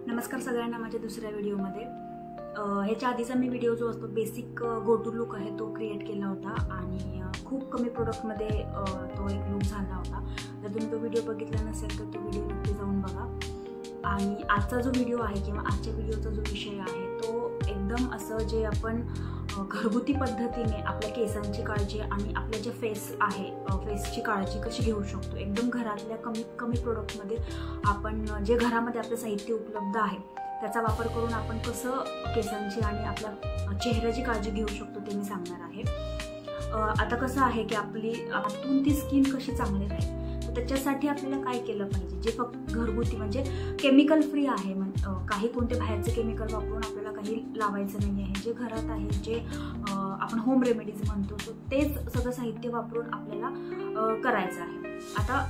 नमस्कार सगळ्यांना माझ्या दुसऱ्या व्हिडिओमध्ये। ह्याच्या आधीचा मी व्हिडिओ जो असतो बेसिक गो टू लुक आहे तो क्रिएट केला होता आणि खूप कमी प्रोडक्टमध्ये तो एक लुक झाला होता। जर तुम्ही तो व्हिडिओ बघितला नसेल तर तो व्हिडिओ नक्की जाऊन बघा। आणि आजचा जो व्हिडिओ आहे किंवा आजच्या व्हिडिओचा जो विषय आहे तो एकदम असं जे आपण घरगुती पद्धतीने आपल्या केसांची काळजी आणि आपल्या जे फेस आहे फेसची काळजी कशी घेऊ शकतो, एकदम घरातल्या कमीत कमी प्रोडक्टमध्ये आपण जे घरामध्ये आपलं साहित्य उपलब्ध आहे त्याचा वापर करून आपण कसं केसांची आणि आपल्या चेहऱ्याची काळजी घेऊ शकतो ते मी सांगणार आहे। आता कसं आहे की आपली आतून ती स्किन कशी चांगली राहील तर त्याच्यासाठी आपल्याला काय केलं पाहिजे, जे फक्त घरगुती म्हणजे केमिकल फ्री आहे, काही कोणते बाहेरचे केमिकल वापरून आपल्याला काही लावायचं नाही आहे, जे घरात आहे जे आपण होम रेमेडीज म्हणतो तेच सगळं साहित्य वापरून आपल्याला करायचं आहे। आता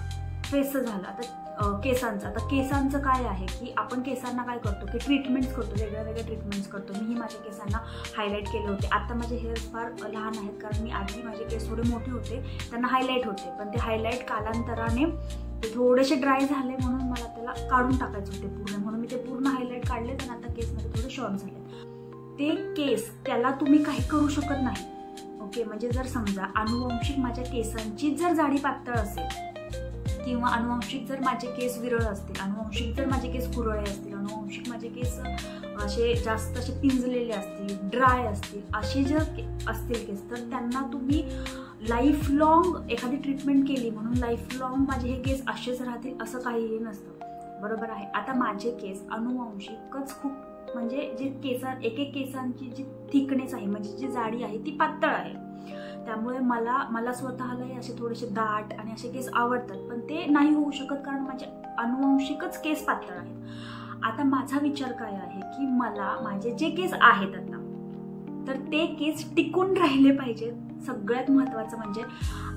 फेसचं झालं, आता केसांचं काय आहे की आपण केसांना काय करतो की ट्रीटमेंट्स करतो, वेगळ्या ट्रीटमेंट्स करतो। मीही माझ्या केसांना हायलाईट केले होते। आता माझे हेअर्स फार लहान आहेत कारण मी आधी माझे केस थोडे मोठे होते, त्यांना हायलाईट होते, पण ते हायलाईट कालांतराने ते थोडेसे ड्राय झाले म्हणून मला त्याला काढून टाकायचे होते पूर्ण, म्हणून मी ते पूर्ण हायलाईट काढले आणि आता केसमध्ये थोडे शॉर्ट झाले। ते केस त्याला तुम्ही काही करू शकत नाही। ओके, म्हणजे जर समजा अनुवंशिक माझ्या केसांची जर जाडी पातळ असेल किंवा अनुवंशिक जर माझे केस विरळ असतील, अनुवंशिक जर माझे केस कुरळे असतील, अनुवंशिक माझे केस असे जास्त असे पिंजलेले असतील, ड्राय असतील, असे जर असतील केस तर त्यांना तुम्ही लाईफ लॉंग एखादी ट्रीटमेंट केली म्हणून लाईफ लॉंग माझे हे केस असेच राहतील असं काहीही नसतं, बरोबर आहे। आता माझे केस अनुवंशिकच खूप म्हणजे जे एक केसांची जी थिकनेस आहे म्हणजे जी जाडी आहे ती पातळ आहे, त्यामुळे मला स्वतःलाही असे थोडेसे दाट आणि असे केस आवडतात, पण ते नाही होऊ शकत कारण माझे अनुवंशिकच केस पातळ आहेत। आता माझा विचार काय आहे की मला माझे जे केस आहेत आता तर ते केस टिकून राहिले पाहिजेत, सगळ्यात महत्त्वाचं म्हणजे,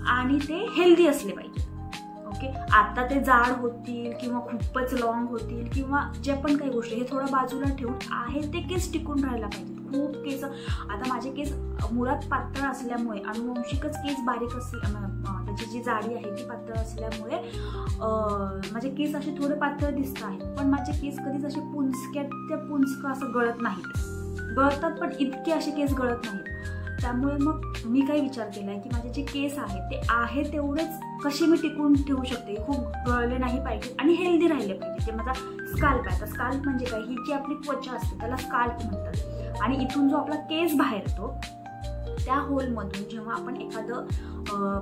आणि ते हेल्दी असले पाहिजेत। ओके, आता ते जाड होतील किंवा खूपच लॉंग होतील किंवा जे पण काही गोष्टी हे थोडं बाजूला ठेवून आहे ते केस टिकून राहायला पाहिजेत। खूप केस आता माझे केस मुळात पातळ असल्यामुळे अनुवंशिकच केस बारीक त्याची जी जाडी आहे ती पातळ असल्यामुळे माझे केस असे थोडे पातळ दिसत आहेत, पण माझे केस कधीच असे पुंचकं असं गळत नाहीत, गळतात पण इतके असे केस गळत नाहीत। त्यामुळे मग मी काही विचार केलाय की माझे जे केस आहेत ते आहे तेवढेच कसे मी टिकून ठेवू शकते, खूप गळले नाही पाहिजे आणि हेल्दी राहिले पाहिजे। जे माझा स्काल्प आहे, तर स्काल्प म्हणजे काय, ही जी आपली त्वचा असते त्याला स्काल्प म्हणतात, आणि इथून जो आपला केस बाहेर येतो त्या होलमधून जेव्हा आपण एखादं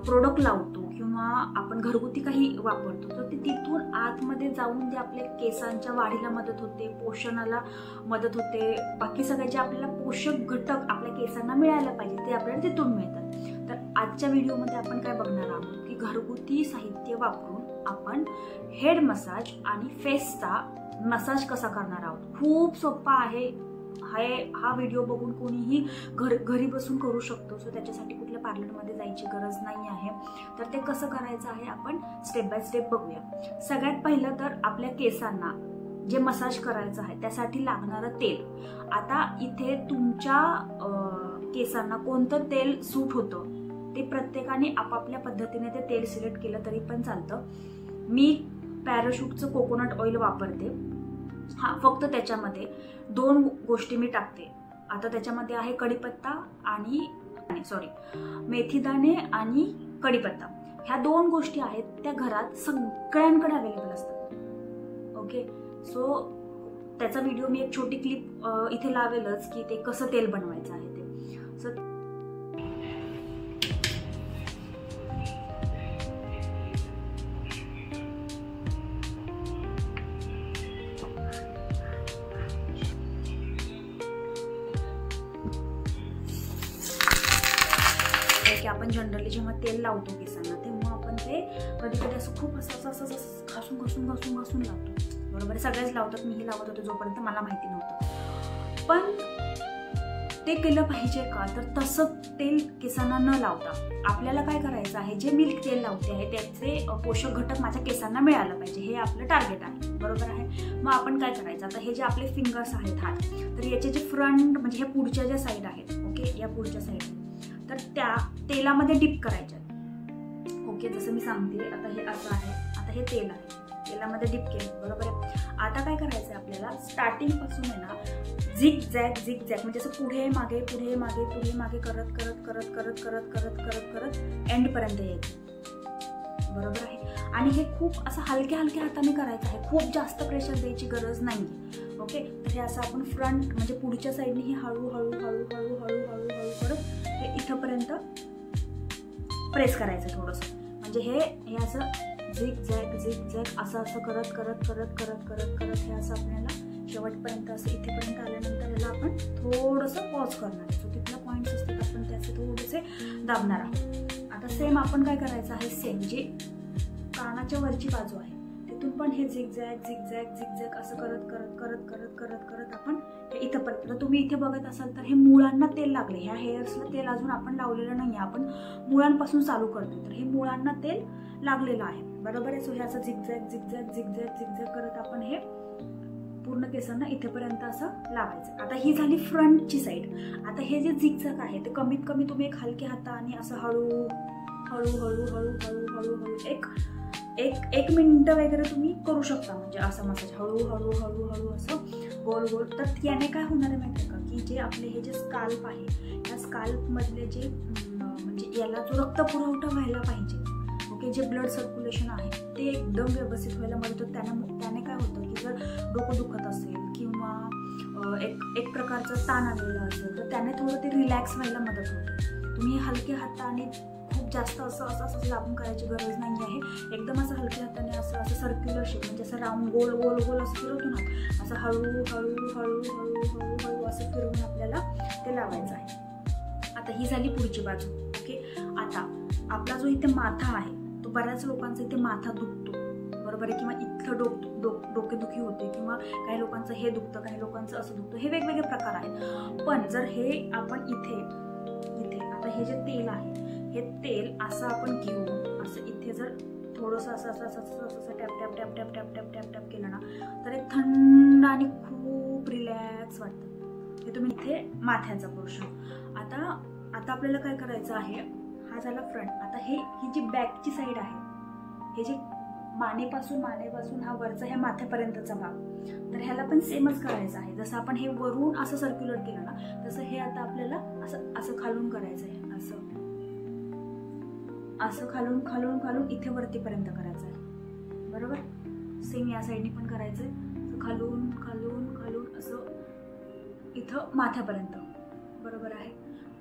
प्रोडक्ट लावतो किंवा आपण घरगुती काही वापरतो तर ते तिथून आतमध्ये जाऊन जे आपल्या केसांच्या वाढीला मदत होते, पोषणाला मदत होते, बाकी सगळे जे आपल्याला पोषक घटक आपल्या केसांना मिळायला पाहिजे ते आपल्याला तिथून मिळतात। तर आजच्या व्हिडिओमध्ये आपण काय बघणार आहोत की घरगुती साहित्य वापरून आपण हेड मसाज आणि फेसचा मसाज कसा करणार आहोत। खूप सोपा आहे हा व्हिडिओ बघून कोणीही घरी बसून करू शकतो, सो त्याच्यासाठी कुठल्या पार्लरमध्ये जायची गरज नाही आहे। तर ते कसं करायचं आहे आपण स्टेप बाय स्टेप बघूया। सगळ्यात पहिलं तर आपल्या केसांना जे मसाज करायचं आहे त्यासाठी लागणारं तेल। आता इथे तुमच्या केसांना कोणतं तेल सूट होतं ते प्रत्येकाने आपापल्या पद्धतीने ते तेल सिलेक्ट केलं तरी पण चालतं। मी पॅराशूटचं कोकोनट ऑइल वापरते, फक्त त्याच्यामध्ये 2 गोष्टी मी टाकते। आता त्याच्यामध्ये आहे कढीपत्ता आणि मेथीदाणे आणि कढीपत्ता, ह्या 2 गोष्टी आहेत त्या घरात सगळ्यांकडे अवेलेबल असतात। ओके, सो त्याचा व्हिडिओ मी एक छोटी क्लिप इथे लावेलच की ते कसं तेल बनवायचं आहे ते। सो की आपण जनरली जेव्हा तेल लावतो केसांना तेव्हा आपण ते कधी कधी असं खूप असं घासून लावतो, बरोबर आहे, सगळेच लावतात, मीही लावत होते जोपर्यंत मला माहिती नव्हतं। पण ते केलं पाहिजे का, तर तसं तेल केसांना न लावता आपल्याला काय करायचं आहे, जे मी तेल लावते आहे त्याचे पोषक घटक माझ्या केसांना मिळायला पाहिजे, हे आपलं टार्गेट आहे, बरोबर आहे। मग आपण काय करायचं, आता हे जे आपले फिंगर्स आहेत हात, तर याचे जे फ्रंट म्हणजे हे पुढच्या ज्या साईड आहेत, ओके, या पुढच्या साईड तर त्या तेलामध्ये डिप करायच्या। ओके, जसं मी सांगते आता हे असं आहे, आता हे तेल आहे, तेलामध्ये डिप केलं, बरोबर आहे. आता काय करायचं आहे आपल्याला, स्टार्टिंग पासून आहे ना झिग झॅग म्हणजे असं पुढे मागे पुढे मागे पुढे मागे करत करत करत करत करत करत करत करत एंडपर्यंत यायचं, बरोबर आहे. आणि हे खूप असं हलक्या हाताने करायचं आहे, खूप जास्त प्रेशर द्यायची गरज नाही. ओके, तर हे असं आपण फ्रंट म्हणजे पुढच्या साईडने हे हळूहळू हळूहळू हळूहळू हळू करत हे इथंपर्यंत प्रेस करायचं थोडंसं. म्हणजे हे असं झिग झॅग असं करत करत करत करत करत करत हे असं आपल्याला शेवटपर्यंत असं इथेपर्यंत आल्यानंतर ह्याला आपण थोडंसं पॉज करणार आहे. सो तिथला पॉईंट्स असतात आपण त्याचे थोडेसे दाबणार आहोत. आता सेम आपण काय करायचं आहे, सेम जे कानाच्या वरची बाजू आहे तिथून पण हे झिग झॅग असं करत करत करत करत करत करत आपण हे इथंपर्यंत. तुम्ही इथे बघत असाल तर हे मुळांना तेल लागले, ह्या हेअर्सला तेल अजून आपण लावलेलं नाही, आपण मुळांपासून चालू करतो, तर हे मुळांना तेल लागलेलं आहे, बरोबर आहे. सो हे असं झिग झॅग करत आपण हे पूर्ण केसांना इथेपर्यंत असं लावायचं. आता ही झाली फ्रंटची साईड. आता हे जे झिगझॅग आहे ते कमीत कमी तुम्ही एक हलक्या हाताने असं हळू हळू हळू हळू हळू हळू हळू एक मिनिट वगैरे तुम्ही करू शकता. म्हणजे असं मसाज हळू हळू हळू हळू असं गोल गोल. तर याने काय होणार आहे माहिती आहे का, की जे आपले हे जे स्काल्प आहे या स्काल्पमधले जे म्हणजे याला जो रक्त पुरवठा व्हायला पाहिजे, ओके, जे ब्लड सर्क्युलेशन आहे ते एकदम व्यवस्थित व्हायला मदत होते. त्याने काय होतं की जर डोकं दुखत असेल किंवा एक प्रकारचं ताण आलेलं असेल तर त्याने थोडं ते रिलॅक्स व्हायला मदत होते. तुम्ही हलक्या हाताने खूप जास्त असं दाबून करायची गरज नाही आहे. एकदम असं हलक्या हाताने असं सर्क्युलर शेप म्हणजे असं राऊंड गोल गोल गोल असं फिरवतो ना, असं हळू हळू हळू हळू हळू हळू असं फिरवून आपल्याला ते लावायचं आहे. आता ही झाली पुढची बाजू. ओके, आता आपला जो इथे माथा आहे तो बऱ्याच लोकांचा इथे माथा दुखतो, बरोबर आहे, किंवा इथं डोकेदुखी होते, किंवा काही लोकांचं हे दुखतं, काही लोकांचं असं दुखतं, हे वेगवेगळे प्रकार आहेत. पण जर हे आपण इथे आता हे जे तेल आहे हे तेल असं आपण घेऊन असं इथे जर थोडंसं असं असं असं असं असं tap tap tap tap tap tap tap tap केलं ना तर एक थंड आणि खूप रिलॅक्स वाटतं. हे तुम्ही इथे माथ्याचा पोर्शन. आता आपल्याला काय करायचं आहे, हा झाला फ्रंट. आता ही जी बॅकची साईड आहे, हे जे मानेपासून हा वरचा ह्या माथ्यापर्यंतचा भाग, तर ह्याला पण सेमच करायचं आहे. जसं आपण हे वरून असं सर्क्युलर केलं ना तसं हे आता आपल्याला असं खालून करायचं आहे, असं खालून खालून खालून इथे वरतीपर्यंत करायचं आहे, बरोबर. सेम या साईडने पण करायचं आहे, खालून खालून खालून असं इथं माथ्यापर्यंत, बरोबर आहे.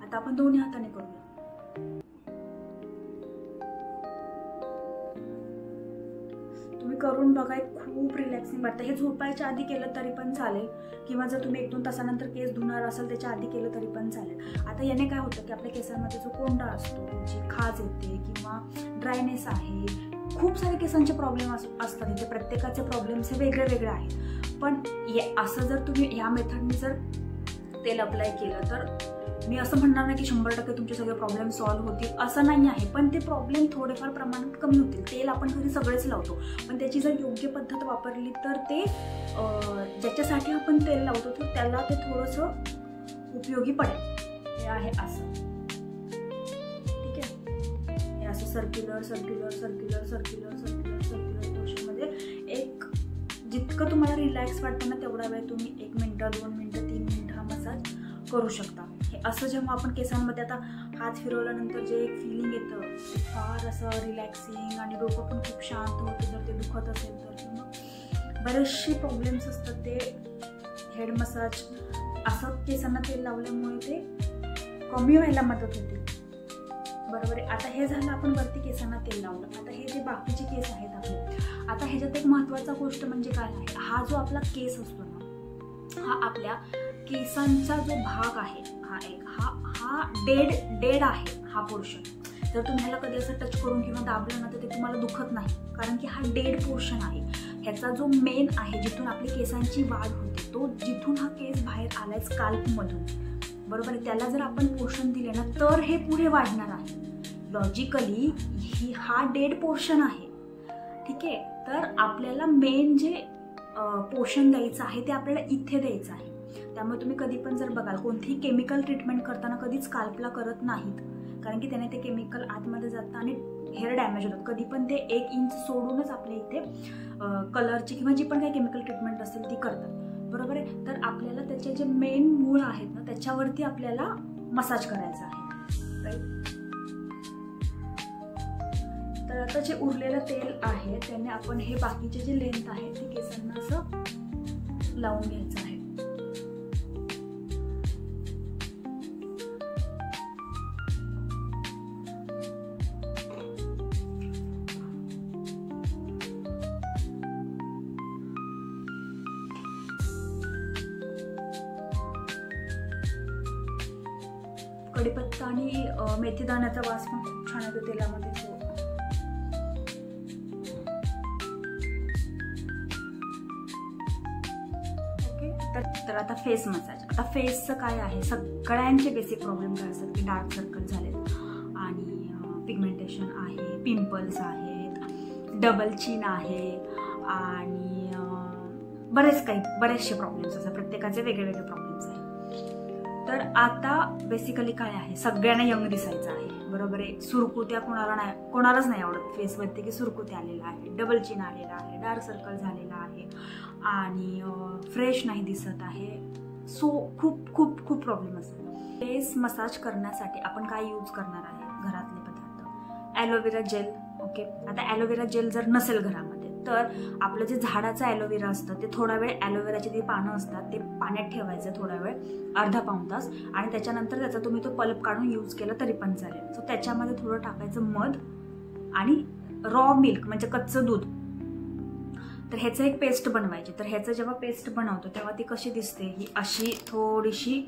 आता आपण दोन्ही हाताने करूया. तुम्ही करून बघा, खूप रिलॅक्सिंग वाटतं. हे झोपायच्या आधी केलं तरी पण चालेल, किंवा जर तुम्ही 1-2 तासानंतर केस धुणार असाल त्याच्या आधी केलं तरी पण चालेल. आता याने काय होतं की आपल्या केसांमध्ये जो कोंडा असतो, जी खाज येते किंवा ड्रायनेस आहे, खूप सारे केसांचे प्रॉब्लेम असतात इथे. प्रत्येकाचे प्रॉब्लेम्स हे वेगळे वेगळे आहेत. पण असं जर तुम्ही ह्या मेथडने जर तेल अप्लाय केलं तर मी असं म्हणणार नाही की 100% तुमचे सगळे प्रॉब्लेम सॉल्व्ह होतील, असं नाही आहे. पण ते प्रॉब्लेम थोडेफार प्रमाणात कमी होतील. तेल आपण घरी सगळेच लावतो, पण त्याची जर योग्य पद्धत वापरली तर ते ज्याच्यासाठी आपण तेल लावतो तर त्याला ते थोडंसं उपयोगी पडेल. हे आहे असं, ठीक आहे. हे असं circular circular circular circular circular circular पोर्शनमध्ये एक जितकं तुम्हाला रिलॅक्स वाटतं ना तेवढा वेळ तुम्ही 1 मिनिटं 2 मिनिटं 3 मिनिटं हा मसाज करू शकता. हे असं जेव्हा आपण केसांमध्ये आता हात फिरवल्यानंतर जे एक फिलिंग येतं ते फार असं रिलॅक्सिंग आणि डोकं पण खूप शांत होतं. जर ते दुखत असेल तर, किंवा बरेचसे प्रॉब्लेम्स असतात ते हेड मसाज असं केसांना तेल लावल्यामुळे ते कमी व्हायला मदत होते, बरोबर आहे. आता हे झालं आपण वरती केसांना तेल लावलं. आता हे जे बाकीचे केस आहेत आपले, आता ह्याच्यात एक महत्त्वाचा गोष्ट म्हणजे काय आहे, हा जो आपला केस असतो ना, हा आपल्या केसांचा जो भाग आहे हा डेड आहे हा पोर्शन. जर तुम्ही ह्याला कधी असं टच करून किंवा दाबलं ना तर ते तुम्हाला दुखत नाही, कारण की हा डेड पोर्शन आहे. ह्याचा जो मेन आहे जिथून आपली केसांची वाढ होते, तो जिथून हा केस बाहेर आलाय स्काल्पमधून, बरोबर आहे, त्याला जर आपण पोर्शन दिले ना तर हे पुढे वाढणार आहे. लॉजिकली हा डेड पोर्शन आहे, ठीक आहे. तर आपल्याला मेन जे पोर्शन द्यायचं आहे ते आपल्याला इथे द्यायचं आहे. त्यामुळे तुम्ही कधी पण जर बघाल कोणतीही केमिकल ट्रीटमेंट करताना कधीच स्काल्पला करत नाहीत, कारण की त्याने ते केमिकल आतमध्ये जातं आणि हेअर डॅमेज होतात. कधी पण ते 1 इंच सोडूनच आपल्या इथे कलरची किंवा जी पण काही केमिकल ट्रीटमेंट असेल ती करतात, बरोबर आहे. तर आपल्याला त्याचे जे मेन मूळ आहेत ना त्याच्यावरती आपल्याला मसाज करायचा आहे, राईट. तर आता जे उरलेलं तेल आहे त्याने आपण हे बाकीचे जे लेंथ आहे ते केसांना असं लावून घ्यायचं आहे. कढीपत्ता आणि मेथी दाण्याचा वास पण खूप छान येतो तेलामध्ये. तर आता फेस मसाज. आता फेसचं काय आहे, सगळ्यांचे बेसिक प्रॉब्लेम काय असतात की डार्क सर्कल झालेत आणि पिगमेंटेशन आहे, पिंपल्स आहेत, डबल चिन आहे आणि बरेचसे प्रॉब्लेम्स असतात. प्रत्येकाचे वेगळे वेगळे प्रॉब्लेम्स आहेत. तर आता बेसिकली काय आहे, सगळ्यांना यंग दिसायचं आहे, बरोबर आहे. सुरकुत्या कोणालाच नाही आवडत फेसवरती की सुरकुत्या आलेला आहे, डबल चिन आलेला आहे, डार्क सर्कल झालेला आहे आणि फ्रेश नाही दिसत आहे. सो खूप खूप खूप प्रॉब्लेम असतात. फेस मसाज करण्यासाठी आपण काय यूज करणार आहे, घरातले पदार्थ, ॲलोवेरा जेल. ओके, आता ॲलोवेरा जेल जर नसेल घरामध्ये तर आपलं जे झाडाचं ॲलोवेरा असतं ते थोडा वेळ, ॲलोवेराची जी पानं असतात ते पाण्यात ठेवायचं थोडा वेळ, अर्धा पाऊण तास, आणि त्याच्यानंतर त्याचा तुम्ही तो पल्प काढून यूज केला तरी पण चालेल. सो त्याच्यामध्ये थोडं टाकायचं मध आणि रॉ मिल्क म्हणजे कच्चं दूध. तर ह्याचं एक पेस्ट बनवायची. तर ह्याचं जेव्हा पेस्ट बनवतो तेव्हा ती कशी दिसते, ही अशी थोडीशी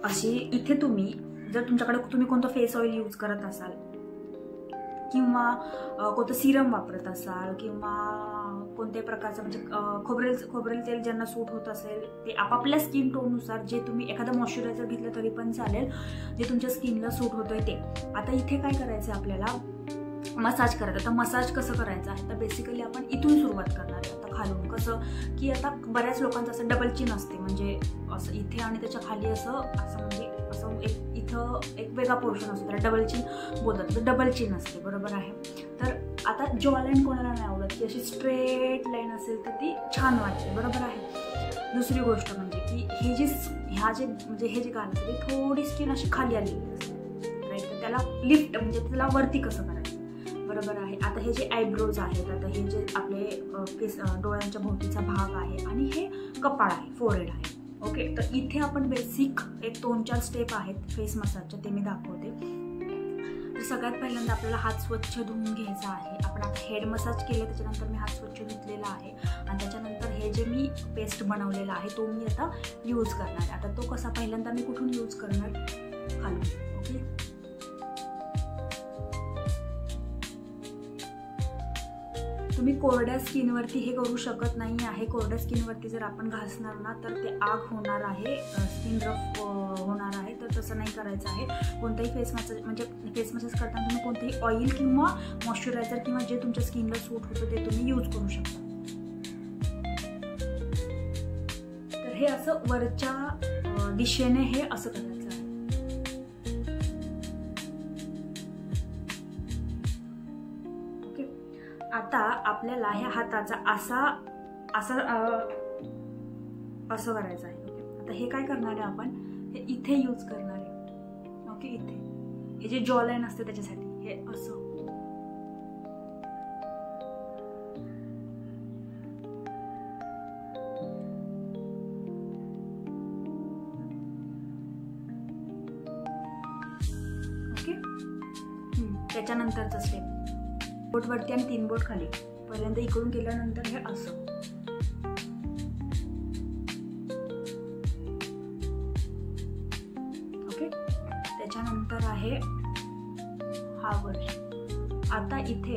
अशी. इथे तुम्ही जर तुमच्याकडे कोणतं फेस ऑइल यूज करत असाल किंवा कोणतं सिरम वापरत असाल किंवा कोणत्याही प्रकारचं म्हणजे खोबरेल तेल ज्यांना सूट होत असेल ते आपापल्या स्किन टोननुसार जे तुम्ही एखादं मॉइश्चरायझर घेतलं तरी पण चालेल, जे तुमच्या स्किनला सूट होतोय ते. आता इथे काय करायचं आपल्याला, मसाज करायचं. आता मसाज कसं करायचं आहे, तर बेसिकली आपण इथून सुरुवात करणार आहे. आता खालून कसं की आता बऱ्याच लोकांचं असं डबल चिन असते, म्हणजे असं इथे आणि त्याच्या खाली असं म्हणजे असं इथं एक वेगळा पोर्शन असतो, त्याला डबल चिन बोलतात. तर डबल चिन असते, बरोबर आहे. तर आता जॉ लाईन कोणाला नाही आवडत की अशी स्ट्रेट लाईन असेल तर ती छान वाटते, बरोबर आहे. दुसरी गोष्ट म्हणजे की हे जे गाल असते ते थोडी स्किन अशी खाली आलेली असते, राईट. तर त्याला लिफ्ट म्हणजे त्याला वरती कसं करायचं, बरोबर आहे. आता हे जे आयब्रोज आहेत, आता हे जे आपले डोळ्यांच्या भोवतीचा भाग आहे आणि हे कपाळ आहे, फोरहेड आहे. ओके, तर इथे आपण बेसिक एक 2-4 स्टेप आहेत फेस मसाजच्या, ते मी दाखवते. तर सगळ्यात पहिल्यांदा आपल्याला हात स्वच्छ धुवून घ्यायचा आहे. आपण आता हेड मसाज केले, त्याच्यानंतर मी हात स्वच्छ धुतलेला आहे आणि त्याच्यानंतर हे जे मी पेस्ट बनवलेला आहे तो मी आता यूज करणार आहे. आता तो कसा, पहिल्यांदा मी कुठून यूज करणार, खालून. ओके, तुम्ही कोरड्या स्किनवरती हे करू शकत नाही आहे. कोरड्या स्किनवरती जर आपण घासणार ना तर ते आग होणार आहे, स्किन रफ होणार आहे. तर तसं नाही करायचं आहे. कोणताही फेस मसाज करताना तुम्ही कोणतेही ऑइल किंवा मॉइश्चरायझर किंवा जे तुमच्या स्किनला सूट होतं ते तुम्ही यूज करू शकता. तर हे असं वरच्या दिशेने हे असं करायचं आहे. आता आपल्याला ह्या हाताचा असं करायचं आहे. ओके, आता हे काय करणार आहे आपण, हे इथे यूज करणार आहे. ओके, इथे हे जे जॉ लाईन असते त्याच्यासाठी हे असं. ओके, त्याच्यानंतरचा स्टेप, बोट वरती आणि 3 बोट खाली. पहिल्यांदा इकडून केल्यानंतर हे असं. ओके, त्याच्यानंतर आहे हा वर. आता इथे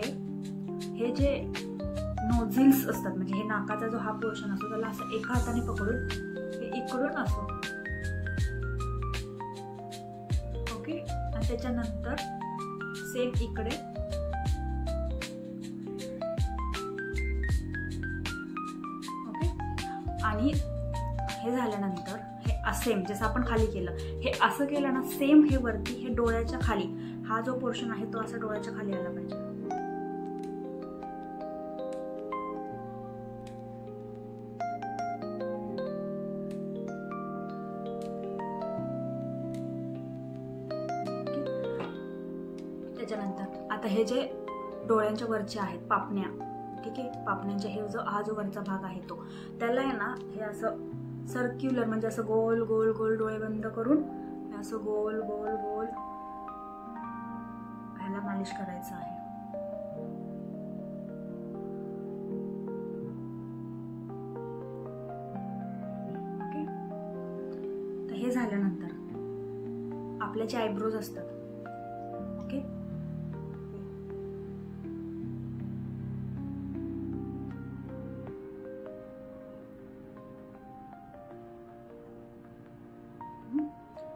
हे जे नोझिल्स असतात म्हणजे हे नाकाचा जो हा पोर्शन असतो त्याला असं एका हाताने पकडून हे इकडून असं. ओके, आणि त्याच्यानंतर सेम इकडे. आणि हे झाल्यानंतर हे सेम जसं आपण खाली केलं हे असं केलं ना, सेम हे वरती हे डोळ्याच्या खाली हा जो पोर्शन आहे तो असा डोळ्याच्या खाली आला पाहिजे. त्याच्यानंतर आता हे जे डोळ्यांच्या वरचे आहेत पापण्या, ठीक आहे, पापण्यांच्या हा जो वरचा भाग आहे तो, त्याला आहे ना हे असं सर्क्युलर म्हणजे असं गोल गोल गोल डोळे बंद करून हे असं गोल गोल गोल ह्याला मालिश करायचं आहे. ओके, तर हे झाल्यानंतर आपले जे आयब्रोज असतात, ओके,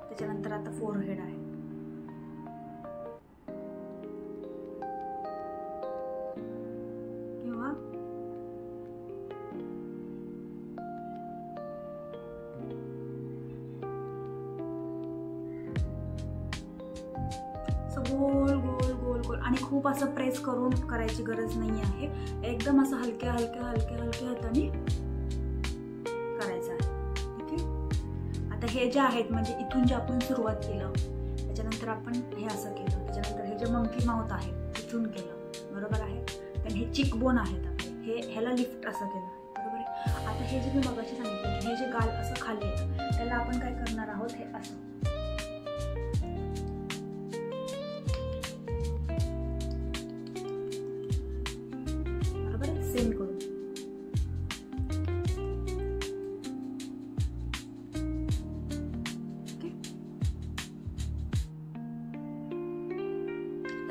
त्याच्यानंतर आता फोरहेड आहे. किंवा गोल गोल गोल गोल आणि खूप असं प्रेस करून करायची गरज नाही आहे. एकदम असं हलक्या हलक्या हलक्या हलक्या हाताने करायचं आहे. आता हे जे आहेत म्हणजे इथून जे आपण सुरुवात केलं, त्याच्यानंतर आपण हे असं केलं, त्याच्यानंतर हे जे मंकी माउथ आहे इथून केलं, बरोबर आहे. पण हे चिक बोन आहेत आपले, ह्याला लिफ्ट असं केलं, बरोबर आहे. आता हे जे मी मगाशी सांगितलं की हे जे गाल असं खाली येतं, त्याला आपण काय करणार आहोत, हे असं बरोबर आहे, सेम करून.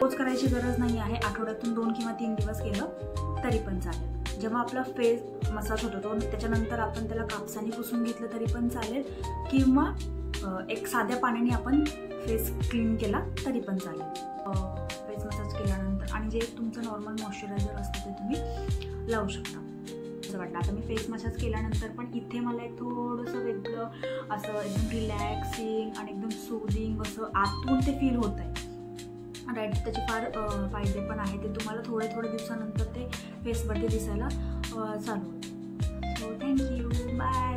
रोज करायची गरज नाही आहे. आठवड्यातून 2 किंवा 3 दिवस केलं तरी पण चालेल. जेव्हा आपला फेस मसाज होतो तो त्याच्यानंतर आपण त्याला कापसाने पुसून घेतलं तरी पण चालेल, किंवा एक साध्या पाण्याने आपण फेस क्लीन केला तरी पण चालेल. फेस मसाज केल्यानंतर आणि जे तुमचं नॉर्मल मॉइश्चरायझर असतं ते तुम्ही लावू शकता असं वाटलं. आता मी फेस मसाज केल्यानंतर पण इथे मला एक थोडंसं वेगळं असं एकदम रिलॅक्सिंग आणि एकदम सूदिंग असं आतून ते फील होत आहे. राईट, त्याचे फार फायदे पण आहे. ते तुम्हाला थोड्या दिवसानंतर ते फेसवरती दिसायला चालू होतं. So thank you, bye.